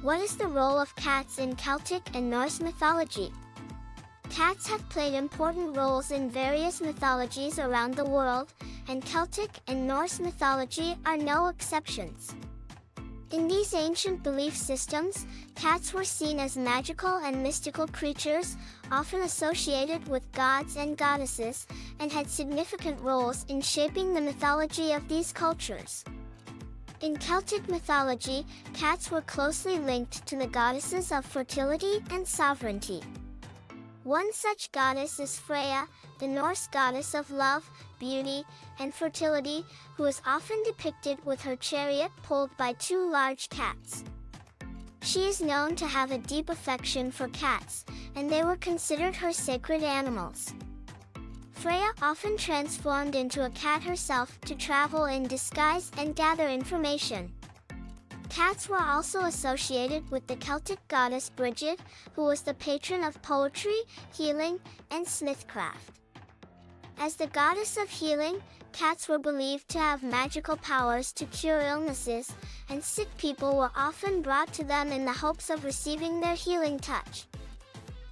What is the role of cats in Celtic and Norse mythology? Cats have played important roles in various mythologies around the world, and Celtic and Norse mythology are no exceptions. In these ancient belief systems, cats were seen as magical and mystical creatures, often associated with gods and goddesses, and had significant roles in shaping the mythology of these cultures. In Celtic mythology, cats were closely linked to the goddesses of fertility and sovereignty. One such goddess is Freya, the Norse goddess of love, beauty, and fertility, who is often depicted with her chariot pulled by two large cats. She is known to have a deep affection for cats, and they were considered her sacred animals. Freya often transformed into a cat herself to travel in disguise and gather information. Cats were also associated with the Celtic goddess Brigid, who was the patron of poetry, healing, and smithcraft. As the goddess of healing, cats were believed to have magical powers to cure illnesses, and sick people were often brought to them in the hopes of receiving their healing touch.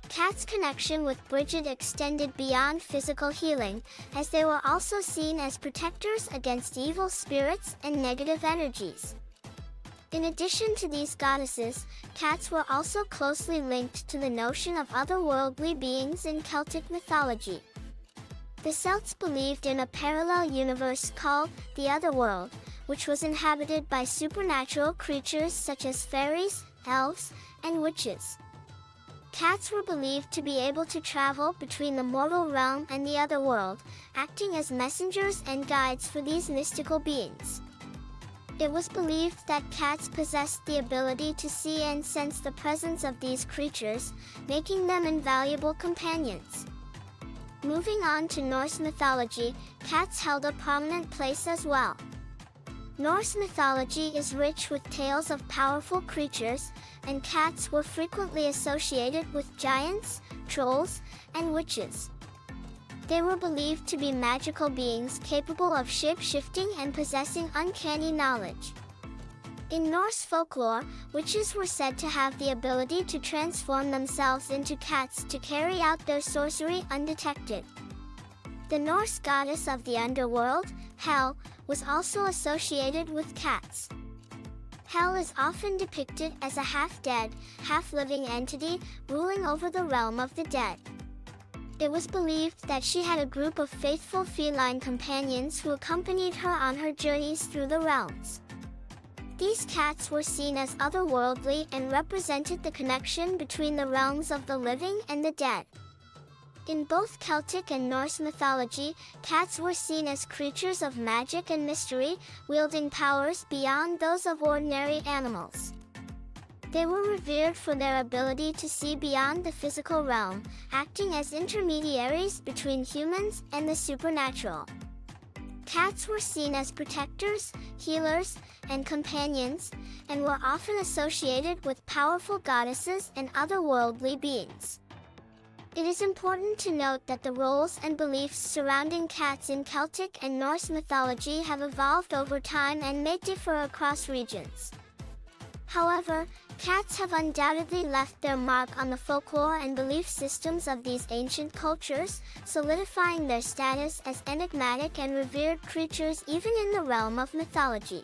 Cats' connection with Brigid extended beyond physical healing, as they were also seen as protectors against evil spirits and negative energies. In addition to these goddesses, cats were also closely linked to the notion of otherworldly beings in Celtic mythology. The Celts believed in a parallel universe called the Otherworld, which was inhabited by supernatural creatures such as fairies, elves, and witches. Cats were believed to be able to travel between the mortal realm and the otherworld, acting as messengers and guides for these mystical beings. It was believed that cats possessed the ability to see and sense the presence of these creatures, making them invaluable companions. Moving on to Norse mythology, cats held a prominent place as well. Norse mythology is rich with tales of powerful creatures, and cats were frequently associated with giants, trolls, and witches. They were believed to be magical beings capable of shape-shifting and possessing uncanny knowledge. In Norse folklore, witches were said to have the ability to transform themselves into cats to carry out their sorcery undetected. The Norse goddess of the underworld, Hel, was also associated with cats. Hel is often depicted as a half-dead, half-living entity ruling over the realm of the dead. It was believed that she had a group of faithful feline companions who accompanied her on her journeys through the realms. These cats were seen as otherworldly and represented the connection between the realms of the living and the dead. In both Celtic and Norse mythology, cats were seen as creatures of magic and mystery, wielding powers beyond those of ordinary animals. They were revered for their ability to see beyond the physical realm, acting as intermediaries between humans and the supernatural. Cats were seen as protectors, healers, and companions, and were often associated with powerful goddesses and otherworldly beings. It is important to note that the roles and beliefs surrounding cats in Celtic and Norse mythology have evolved over time and may differ across regions. However, cats have undoubtedly left their mark on the folklore and belief systems of these ancient cultures, solidifying their status as enigmatic and revered creatures even in the realm of mythology.